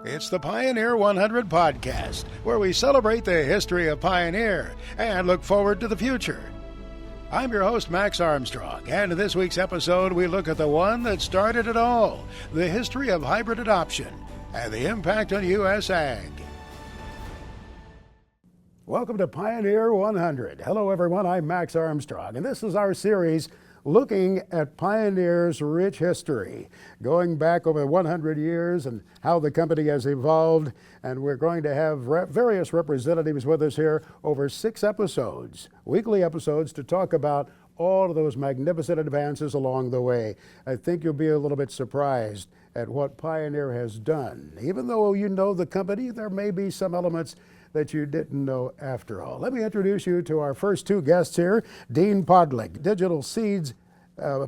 It's the Pioneer 100 podcast, where we celebrate the history of Pioneer and look forward to the future. I'm your host, Max Armstrong, and in this week's episode, we look at the one that started it all, the history of hybrid adoption and the impact on U.S. ag. Welcome to Pioneer 100. Hello, everyone. I'm Max Armstrong, and this is our series looking at Pioneer's rich history, going back over 100 years and how the company has evolved. And we're going to have various representatives with us here over 6 episodes, weekly episodes, to talk about all of those magnificent advances along the way. I think you'll be a little bit surprised at what Pioneer has done. Even though you know the company, there may be some elements that you didn't know after all. Let me introduce you to our first 2 guests here, Dean Podlich, Digital Seeds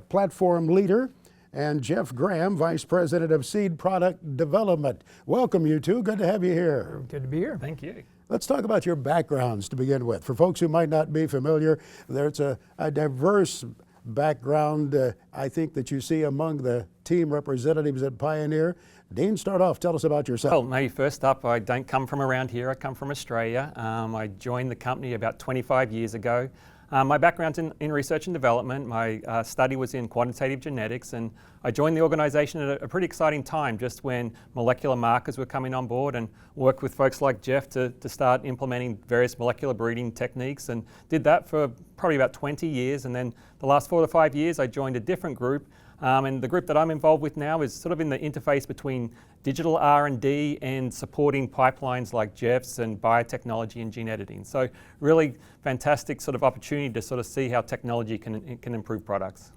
Platform Leader, and Geoff Graham, Vice President of Seed Product Development. Welcome, you two. Good to have you here. Good to be here. Thank you. Let's talk about your backgrounds to begin with. For folks who might not be familiar, there's a diverse background, I think, that you see among the team representatives at Pioneer. Dean, start off. Tell us about yourself. Well, maybe first up, I don't come from around here. I come from Australia. I joined the company about 25 years ago. My background's in research and development. My study was in quantitative genetics, and I joined the organization at a pretty exciting time, just when molecular markers were coming on board, and worked with folks like Geoff to start implementing various molecular breeding techniques, and did that for probably about 20 years. And then the last 4 to 5 years, I joined a different group. And the group that I'm involved with now is sort of in the interface between digital R&D and supporting pipelines like Geoff's and biotechnology and gene editing. So really fantastic sort of opportunity to sort of see how technology can improve products.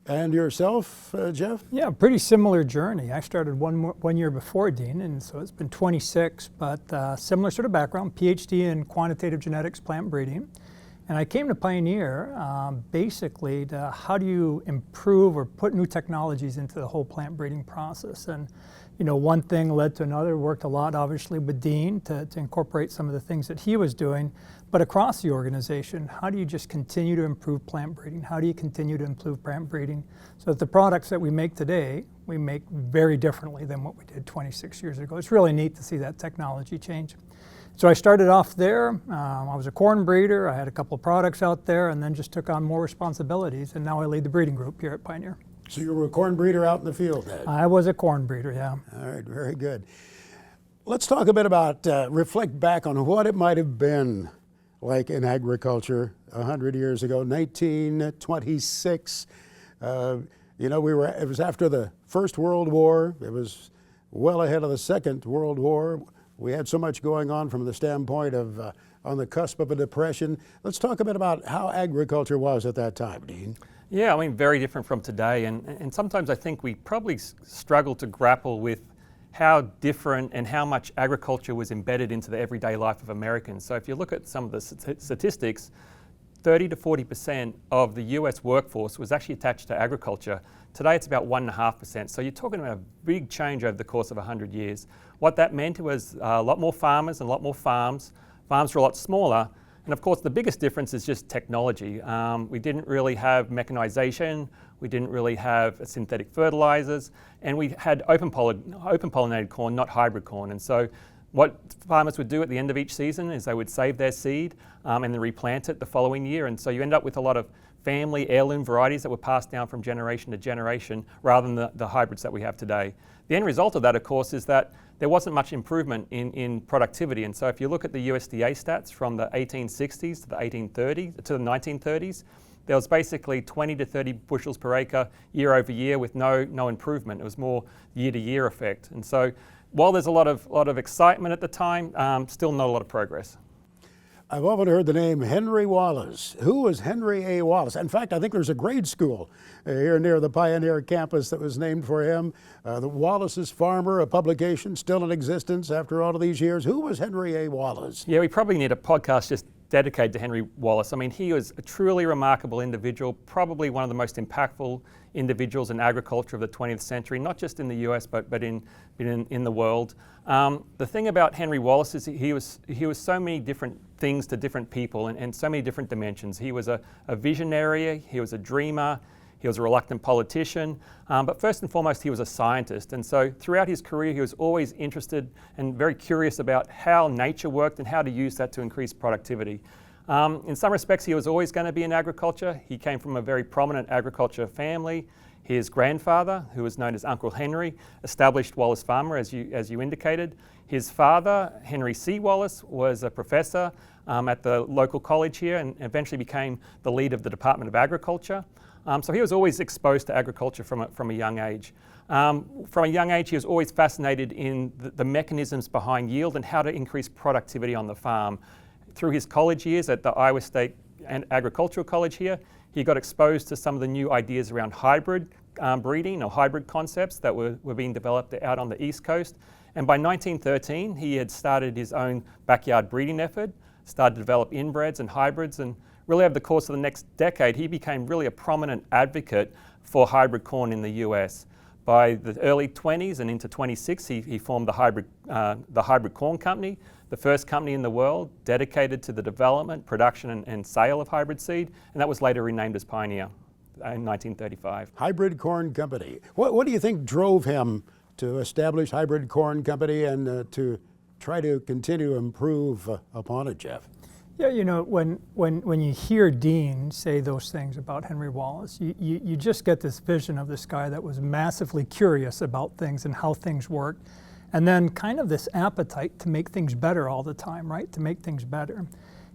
And yourself, Geoff? Yeah, pretty similar journey. I started one year before Dean, and so it's been 26, but similar sort of background, PhD in quantitative genetics, plant breeding. And I came to Pioneer basically to how do you improve or put new technologies into the whole plant breeding process. And you know, one thing led to another. Worked a lot obviously with Dean to incorporate some of the things that he was doing. But across the organization, how do you just continue to improve plant breeding? How do you continue to improve plant breeding so that the products that we make today, we make very differently than what we did 26 years ago? It's really neat to see that technology change. So I started off there. I was a corn breeder. I had a couple of products out there, and then just took on more responsibilities. And now I lead the breeding group here at Pioneer. So you were a corn breeder out in the field then? I was a corn breeder, yeah. All right, very good. Let's talk a bit about, reflect back on what it might have been like in agriculture 100 years ago, 1926. You know, it was after the First World War. It was well ahead of the Second World War. We had so much going on from the standpoint of on the cusp of a depression. Let's talk a bit about how agriculture was at that time, Dean. Yeah, I mean, very different from today. And sometimes I think we probably struggle to grapple with how different and how much agriculture was embedded into the everyday life of Americans. So if you look at some of the statistics, 30 to 40% of the US workforce was actually attached to agriculture. Today it's about 1.5%. So you're talking about a big change over the course of 100 years. What that meant was a lot more farmers and a lot more farms. Farms were a lot smaller. And of course the biggest difference is just technology. We didn't really have mechanization. We didn't really have synthetic fertilizers. And we had open-pollinated corn, not hybrid corn. And so what farmers would do at the end of each season is they would save their seed and then replant it the following year. And so you end up with a lot of family heirloom varieties that were passed down from generation to generation rather than the hybrids that we have today. The end result of that, of course, is that there wasn't much improvement in productivity. And so if you look at the USDA stats from the 1860s to the 1930s, there was basically 20 to 30 bushels per acre year over year with no improvement. It was more year-to-year effect. And so while there's a lot of excitement at the time, still not a lot of progress. I've often heard the name Henry Wallace. Who was Henry A. Wallace? In fact, I think there's a grade school here near the Pioneer campus that was named for him. The Wallace's Farmer, a publication still in existence after all of these years. Who was Henry A. Wallace? Yeah, we probably need a podcast just dedicated to Henry Wallace. I mean, he was a truly remarkable individual, probably one of the most impactful individuals in agriculture of the 20th century, not just in the US, but in the world. The thing about Henry Wallace is he was so many different things to different people and so many different dimensions. He was a visionary, he was a dreamer, He was a reluctant politician, but first and foremost, he was a scientist. And so throughout his career, he was always interested and very curious about how nature worked and how to use that to increase productivity. In some respects, he was always going to be in agriculture. He came from a very prominent agriculture family. His grandfather, who was known as Uncle Henry, established Wallace Farmer, as you indicated. His father, Henry C. Wallace, was a professor at the local college here and eventually became the lead of the Department of Agriculture. So he was always exposed to agriculture from a young age. From a young age, he was always fascinated in the mechanisms behind yield and how to increase productivity on the farm. Through his college years at the Iowa State Agricultural College here, he got exposed to some of the new ideas around hybrid breeding or hybrid concepts that were being developed out on the East Coast. And by 1913, he had started his own backyard breeding effort, started to develop inbreds and hybrids, and really over the course of the next decade, he became really a prominent advocate for hybrid corn in the US. By the early 20s and into 26, he formed the Hybrid Corn Company, the first company in the world dedicated to the development, production, and sale of hybrid seed, and that was later renamed as Pioneer in 1935. Hybrid Corn Company. What do you think drove him to establish Hybrid Corn Company and to try to continue to improve upon it, Geoff? Yeah, you know, when you hear Dean say those things about Henry Wallace, you just get this vision of this guy that was massively curious about things and how things worked, and then kind of this appetite to make things better all the time, right? To make things better.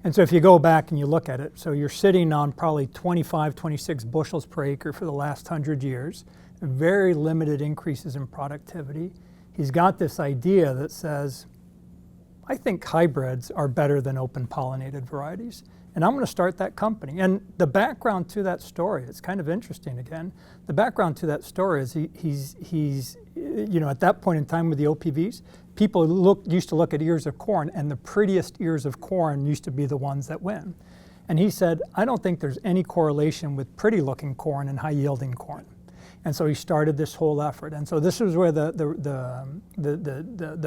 And so if you go back and you look at it, so you're sitting on probably 25, 26 bushels per acre for the last 100 years, very limited increases in productivity. He's got this idea that says, I think hybrids are better than open-pollinated varieties, and I'm going to start that company. And the background to that story, it's kind of interesting again. The background to that story is he's you know, at that point in time with the OPVs, people used to look at ears of corn, and the prettiest ears of corn used to be the ones that win. And he said, I don't think there's any correlation with pretty-looking corn and high-yielding corn. And so he started this whole effort. And so this was where the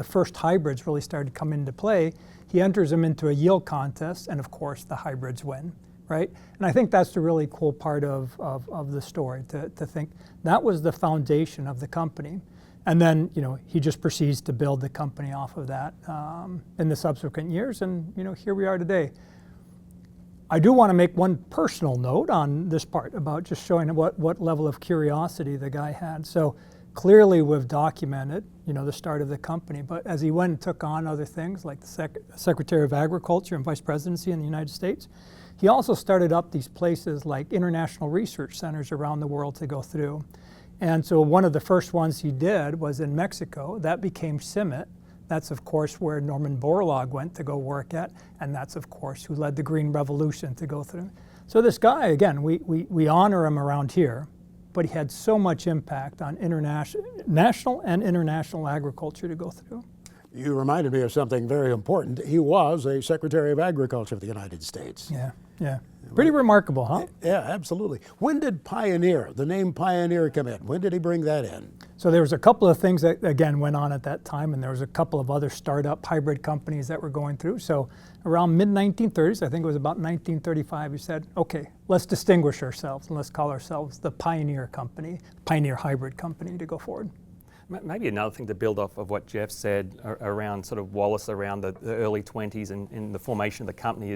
first hybrids really started to come into play. He enters them into a yield contest, and of course the hybrids win, right? And I think that's the really cool part of the story, to think that was the foundation of the company. And then, you know, he just proceeds to build the company off of that in the subsequent years, and, you know, here we are today. I do want to make one personal note on this part about just showing what level of curiosity the guy had. So clearly we've documented, you know, the start of the company, but as he went and took on other things like the Secretary of Agriculture and Vice Presidency in the United States, he also started up these places like international research centers around the world to go through. And so one of the first ones he did was in Mexico. That became CIMMYT. That's, of course, where Norman Borlaug went to go work at, and that's, of course, who led the Green Revolution to go through. So this guy, again, we honor him around here, but he had so much impact on national and international agriculture to go through. You reminded me of something very important. He was a Secretary of Agriculture of the United States. Yeah, yeah. Pretty remarkable, huh? Yeah, absolutely. When did Pioneer, the name Pioneer, come in? When did he bring that in? So there was a couple of things that, again, went on at that time, and there was a couple of other startup hybrid companies that were going through. So around mid-1930s, I think it was about 1935, he said, okay, let's distinguish ourselves, and let's call ourselves the Pioneer Company, Pioneer Hybrid Company, to go forward. Maybe another thing to build off of what Geoff said around sort of Wallace around the early 20s and the formation of the company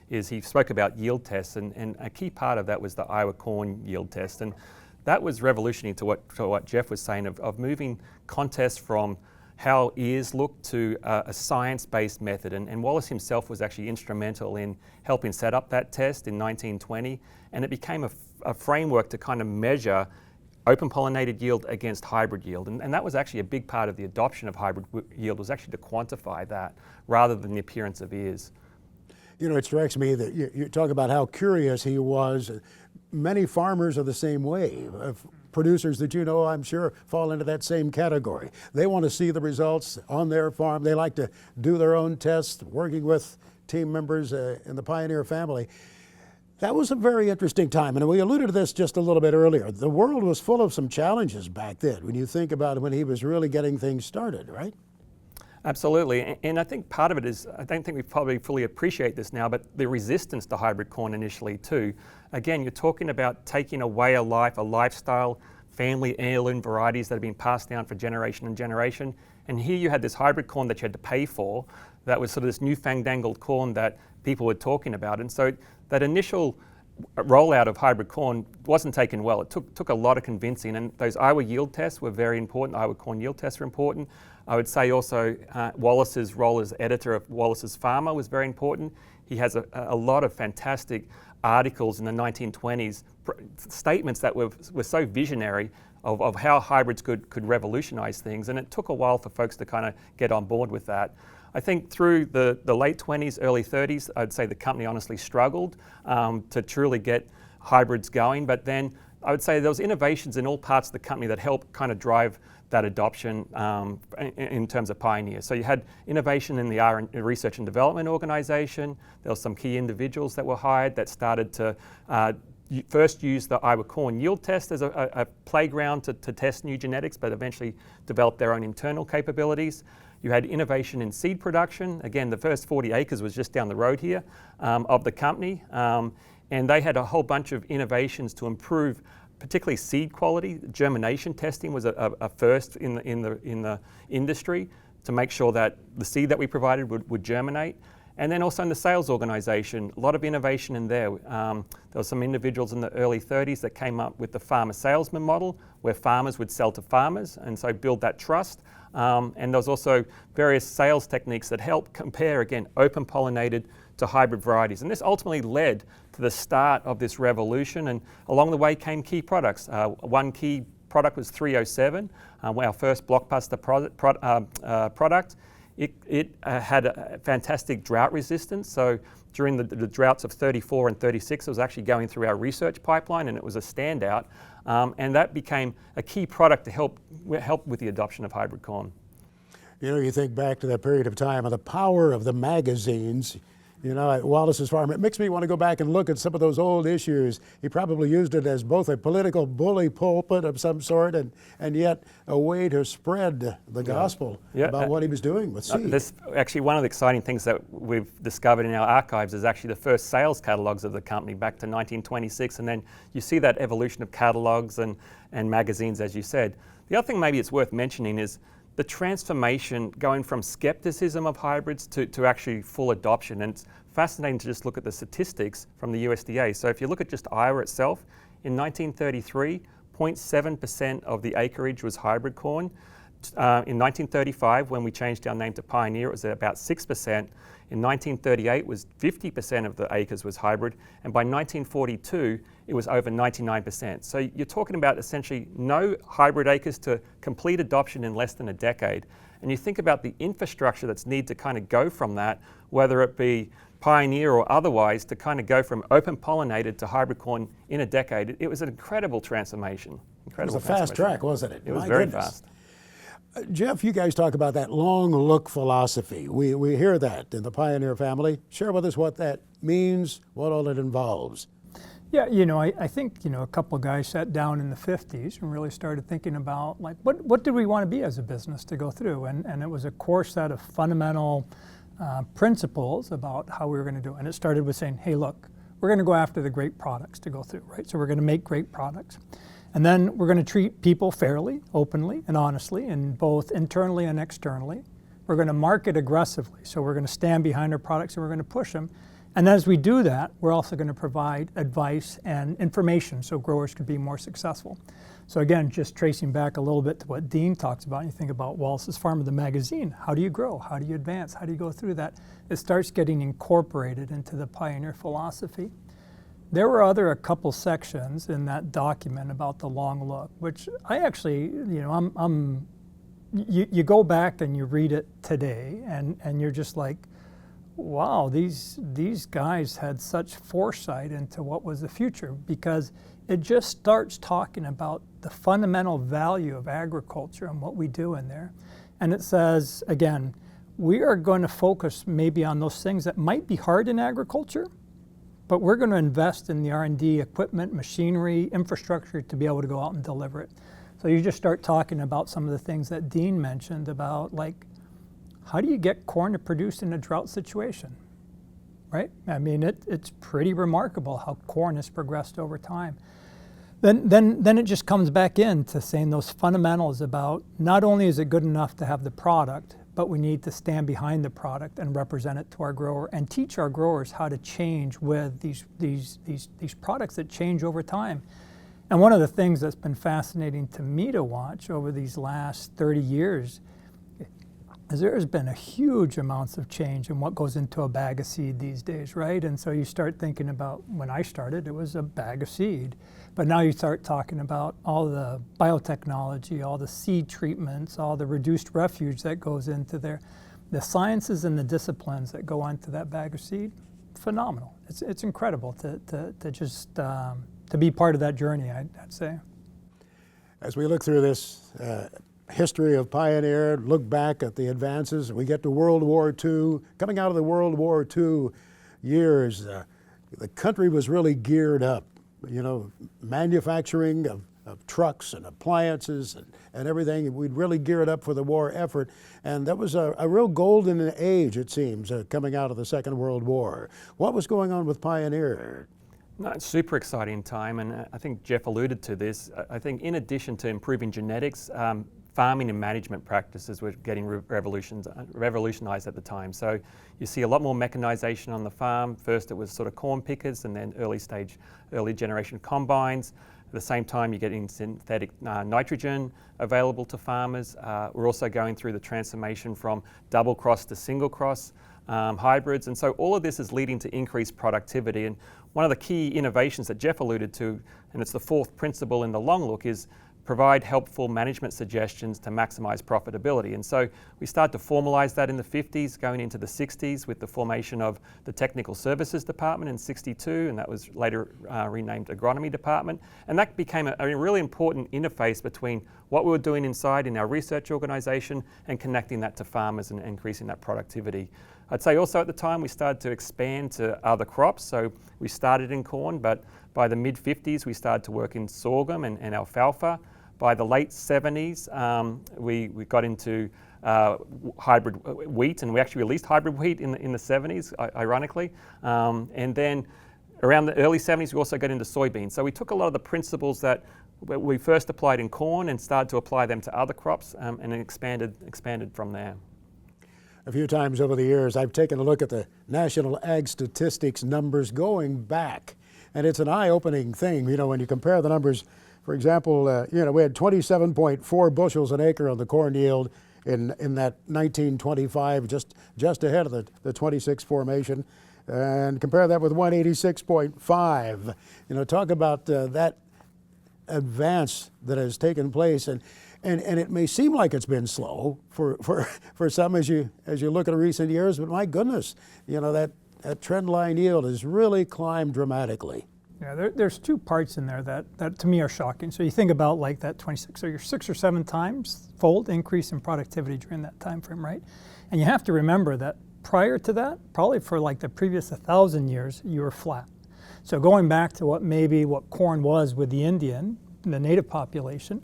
is he spoke about yield tests, and a key part of that was the Iowa corn yield test. And that was revolutionary to what Geoff was saying of moving contests from how ears look to a science-based method. And Wallace himself was actually instrumental in helping set up that test in 1920, and it became a framework to kind of measure open-pollinated yield against hybrid yield. And that was actually a big part of the adoption of hybrid yield, was actually to quantify that rather than the appearance of ears. You know, it strikes me that you talk about how curious he was. Many farmers are the same way. Producers that you know, I'm sure, fall into that same category. They want to see the results on their farm. They like to do their own tests, working with team members in the Pioneer family. That was a very interesting time, and we alluded to this just a little bit earlier. The world was full of some challenges back then when you think about when he was really getting things started, right? Absolutely, and I think part of it is, I don't think we probably fully appreciate this now, but the resistance to hybrid corn initially too. Again, you're talking about taking away a life, a lifestyle, family heirloom varieties that have been passed down for generation and generation. And here you had this hybrid corn that you had to pay for, that was sort of this newfangled corn that people were talking about. And so that initial rollout of hybrid corn wasn't taken well. It took a lot of convincing, and those Iowa yield tests were very important. Iowa corn yield tests were important. I would say also Wallace's role as editor of Wallace's Farmer was very important. He has a lot of fantastic articles in the 1920s, statements that were so visionary of how hybrids could revolutionize things, and it took a while for folks to kind of get on board with that. I think through the late 20s, early 30s, I'd say the company honestly struggled to truly get hybrids going, but then I would say there was innovations in all parts of the company that helped kind of drive that adoption in terms of pioneers. So you had innovation in the research and development organization. There were some key individuals that were hired that started to first use the Iowa corn yield test as a playground to test new genetics, but eventually developed their own internal capabilities. You had innovation in seed production. Again, the first 40 acres was just down the road here of the company. And they had a whole bunch of innovations to improve particularly seed quality. Germination testing was a first in the industry to make sure that the seed that we provided would germinate. And then also in the sales organization, a lot of innovation in there. There were some individuals in the early 30s that came up with the farmer salesman model, where farmers would sell to farmers, and so build that trust. And there was also various sales techniques that helped compare, again, open-pollinated to hybrid varieties. And this ultimately led to the start of this revolution, and along the way came key products. One key product was 307, our first blockbuster product. It had a fantastic drought resistance, so during the droughts of 34 and 36, it was actually going through our research pipeline, and it was a standout, and that became a key product to help with the adoption of hybrid corn. You know, you think back to that period of time and the power of the magazines, you know, at Wallace's Farm. It makes me want to go back and look at some of those old issues. He probably used it as both a political bully pulpit of some sort and yet a way to spread the gospel about what he was doing with seed. This, actually, one of the exciting things that we've discovered in our archives is actually the first sales catalogs of the company back to 1926, and then you see that evolution of catalogs and magazines, as you said. The other thing maybe it's worth mentioning is the transformation going from skepticism of hybrids to actually full adoption. And it's fascinating to just look at the statistics from the USDA. So if you look at just Iowa itself, in 1933, 0.7% of the acreage was hybrid corn. In 1935, when we changed our name to Pioneer, it was at about 6%. In 1938, it was 50% of the acres was hybrid, and by 1942, it was over 99%. So you're talking about essentially no hybrid acres to complete adoption in less than a decade. And you think about the infrastructure that's needed to kind of go from that, whether it be Pioneer or otherwise, to kind of go from open-pollinated to hybrid corn in a decade. It was an incredible transformation. It was a fast track, wasn't it? It was very fast. Geoff, you guys talk about that long look philosophy. We hear that in the Pioneer family. Share with us what that means, what all it involves. Yeah, you know, I think, you know, a couple of guys sat down in the 50s and really started thinking about, like, what did we want to be as a business to go through? And it was a core set of fundamental principles about how we were going to do it. And it started with saying, hey, look, we're going to go after the great products to go through, right? So we're going to make great products. And then we're going to treat people fairly, openly, and honestly, and both internally and externally. We're going to market aggressively. So we're going to stand behind our products and we're going to push them. And as we do that, we're also going to provide advice and information so growers could be more successful. So again, just tracing back a little bit to what Dean talks about, you think about Wallace's Farm, the magazine. How do you grow? How do you advance? How do you go through that? It starts getting incorporated into the Pioneer philosophy. There were a couple sections in that document about the long look, which I actually, you know, you go back and you read it today and you're just like, wow, these guys had such foresight into what was the future, because it just starts talking about the fundamental value of agriculture and what we do in there. And it says, again, we are going to focus maybe on those things that might be hard in agriculture, but we're going to invest in the R&D equipment, machinery, infrastructure to be able to go out and deliver it. So you just start talking about some of the things that Dean mentioned about, like, how do you get corn to produce in a drought situation, right? I mean, it's pretty remarkable how corn has progressed over time. Then it just comes back into saying those fundamentals about not only is it good enough to have the product, but we need to stand behind the product and represent it to our grower and teach our growers how to change with these products that change over time. And one of the things that's been fascinating to me to watch over these last 30 years is there has been a huge amounts of change in what goes into a bag of seed these days, right? And so you start thinking about, when I started, it was a bag of seed. But now you start talking about all the biotechnology, all the seed treatments, all the reduced refuge that goes into there. The sciences and the disciplines that go into that bag of seed, phenomenal. It's incredible to just to be part of that journey, I'd say. As we look through this history of Pioneer, look back at the advances, we get to World War II. Coming out of the World War II years, the country was really geared up. You know, manufacturing of trucks and appliances and everything, we'd really gear it up for the war effort. And that was a real golden age, it seems, coming out of the Second World War. What was going on with Pioneer? No, it's super exciting time, and I think Geoff alluded to this. I think in addition to improving genetics, farming and management practices were getting revolutionized at the time. So you see a lot more mechanization on the farm. First it was sort of corn pickers, and then early generation combines. At the same time, you're getting synthetic nitrogen available to farmers. We're also going through the transformation from double cross to single cross hybrids. And so all of this is leading to increased productivity. And one of the key innovations that Geoff alluded to, and it's the fourth principle in the long look, is provide helpful management suggestions to maximize profitability. And so we started to formalize that in the 50s, going into the 60s with the formation of the Technical Services Department in 62, and that was later renamed Agronomy Department. And that became a really important interface between what we were doing inside in our research organization and connecting that to farmers and increasing that productivity. I'd say also at the time we started to expand to other crops. So we started in corn, but by the mid-50s we started to work in sorghum and alfalfa. By the late 70s, we got into hybrid wheat, and we actually released hybrid wheat in the 70s, ironically. And then around the early 70s, we also got into soybeans. So we took a lot of the principles that we first applied in corn and started to apply them to other crops, and expanded from there. A few times over the years, I've taken a look at the National Ag Statistics numbers going back, and it's an eye-opening thing. You know, when you compare the numbers, for example, we had 27.4 bushels an acre on the corn yield in that 1925, just ahead of the 26 formation, and compare that with 186.5. You know, talk about that advance that has taken place, and it may seem like it's been slow for some as you look at recent years, but my goodness, you know, that trend line yield has really climbed dramatically. Yeah, there's two parts in there that to me are shocking. So you think about like that 26, so you're 6 or 7 times fold increase in productivity during that time frame, right? And you have to remember that prior to that, probably for like the previous 1,000 years, you were flat. So going back to what corn was with the Indian, the native population,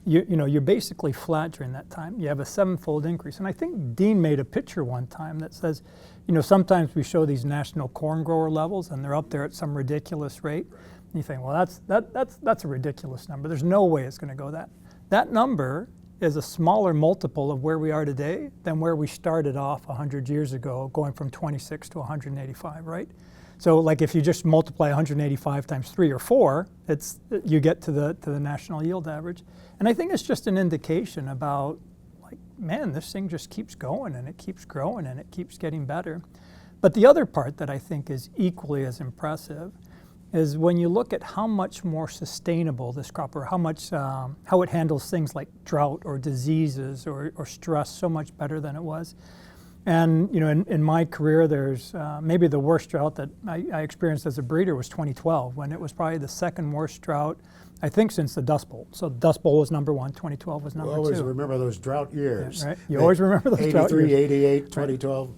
you're basically flat during that time. You have a 7-fold increase. And I think Dean made a picture one time that says, you know, sometimes we show these national corn grower levels and they're up there at some ridiculous rate. And you think, well, that's a ridiculous number. There's no way it's going to go that. That number is a smaller multiple of where we are today than where we started off 100 years ago, going from 26 to 185, right? So like if you just multiply 185 times 3 or 4, you get to the national yield average. And I think it's just an indication about, like, man, this thing just keeps going and it keeps growing and it keeps getting better. But the other part that I think is equally as impressive is when you look at how much more sustainable this crop, or how it handles things like drought or diseases or stress so much better than it was. And you know, in my career, there's maybe the worst drought that I experienced as a breeder was 2012, when it was probably the second worst drought, I think, since the Dust Bowl. So Dust Bowl was number 1, 2012 was number 2. You always remember those drought years. Yeah, right? You always remember those drought years. 83, 88, 2012.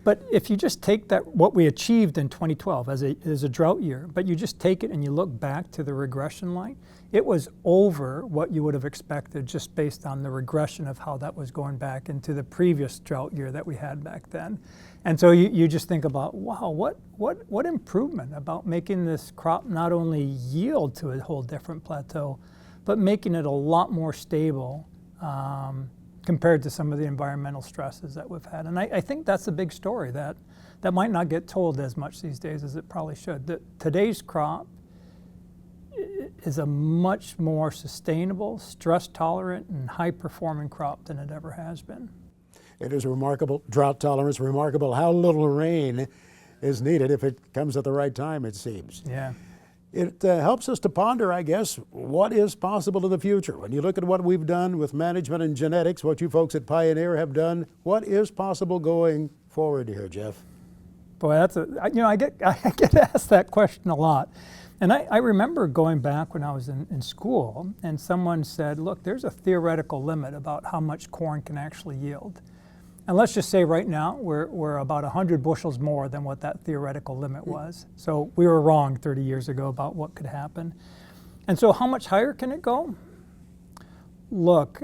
But if you just take that, what we achieved in 2012 as a drought year, but you just take it and you look back to the regression line, it was over what you would have expected just based on the regression of how that was going back into the previous drought year that we had back then. And so you just think about, wow, what improvement about making this crop not only yield to a whole different plateau, but making it a lot more stable compared to some of the environmental stresses that we've had. And I think that's a big story that might not get told as much these days as it probably should. That today's crop is a much more sustainable, stress-tolerant, and high-performing crop than it ever has been. It is remarkable, drought tolerance, remarkable how little rain is needed if it comes at the right time, it seems. Yeah. It helps us to ponder, I guess, what is possible in the future. When you look at what we've done with management and genetics, what you folks at Pioneer have done, what is possible going forward here, Geoff? Boy, I get asked that question a lot. And I remember going back when I was in school and someone said, look, there's a theoretical limit about how much corn can actually yield. And let's just say right now we're about 100 bushels more than what that theoretical limit was. So we were wrong 30 years ago about what could happen. And so how much higher can it go? Look,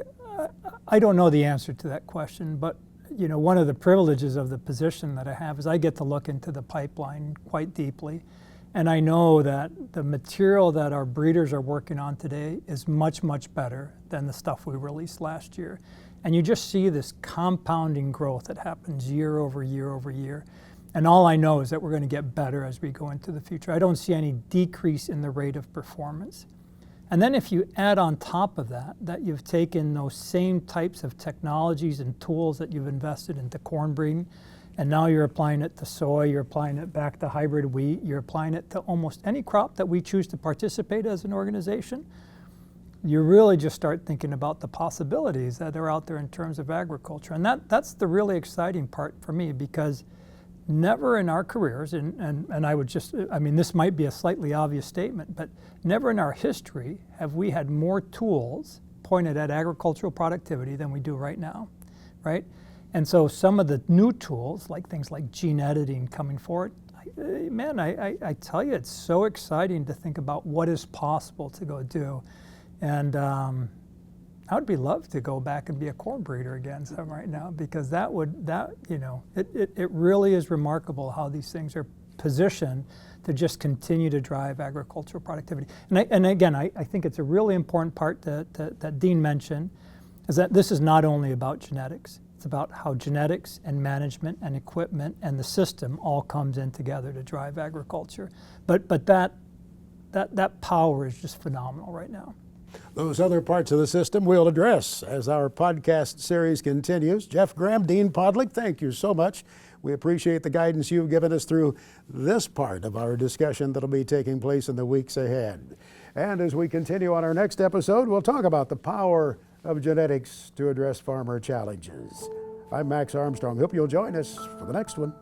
I don't know the answer to that question, but one of the privileges of the position that I have is I get to look into the pipeline quite deeply. And I know that the material that our breeders are working on today is much, much better than the stuff we released last year. And you just see this compounding growth that happens year over year over year. And all I know is that we're going to get better as we go into the future. I don't see any decrease in the rate of performance. And then if you add on top of that you've taken those same types of technologies and tools that you've invested into corn breeding, and now you're applying it to soy, you're applying it back to hybrid wheat, you're applying it to almost any crop that we choose to participate as an organization, you really just start thinking about the possibilities that are out there in terms of agriculture. And that's the really exciting part for me, because never in our careers, and I would just, this might be a slightly obvious statement, but never in our history have we had more tools pointed at agricultural productivity than we do right now, right? And so some of the new tools, like things like gene editing coming forward, I tell you, it's so exciting to think about what is possible to go do. And I would be loved to go back and be a corn breeder again right now, because it really is remarkable how these things are positioned to just continue to drive agricultural productivity. And again, I think it's a really important part that Dean mentioned, is that this is not only about genetics. It's about how genetics and management and equipment and the system all comes in together to drive agriculture. But that power is just phenomenal right now. Those other parts of the system we'll address as our podcast series continues. Geoff Graham, Dean Podlich, thank you so much. We appreciate the guidance you've given us through this part of our discussion that'll be taking place in the weeks ahead. And as we continue on our next episode, we'll talk about the power of genetics to address farmer challenges. I'm Max Armstrong. Hope you'll join us for the next one.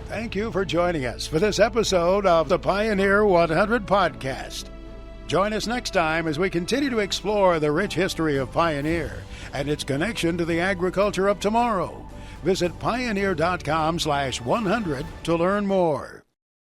Thank you for joining us for this episode of the Pioneer 100 podcast. Join us next time as we continue to explore the rich history of Pioneer and its connection to the agriculture of tomorrow. Visit pioneer.com/100 to learn more.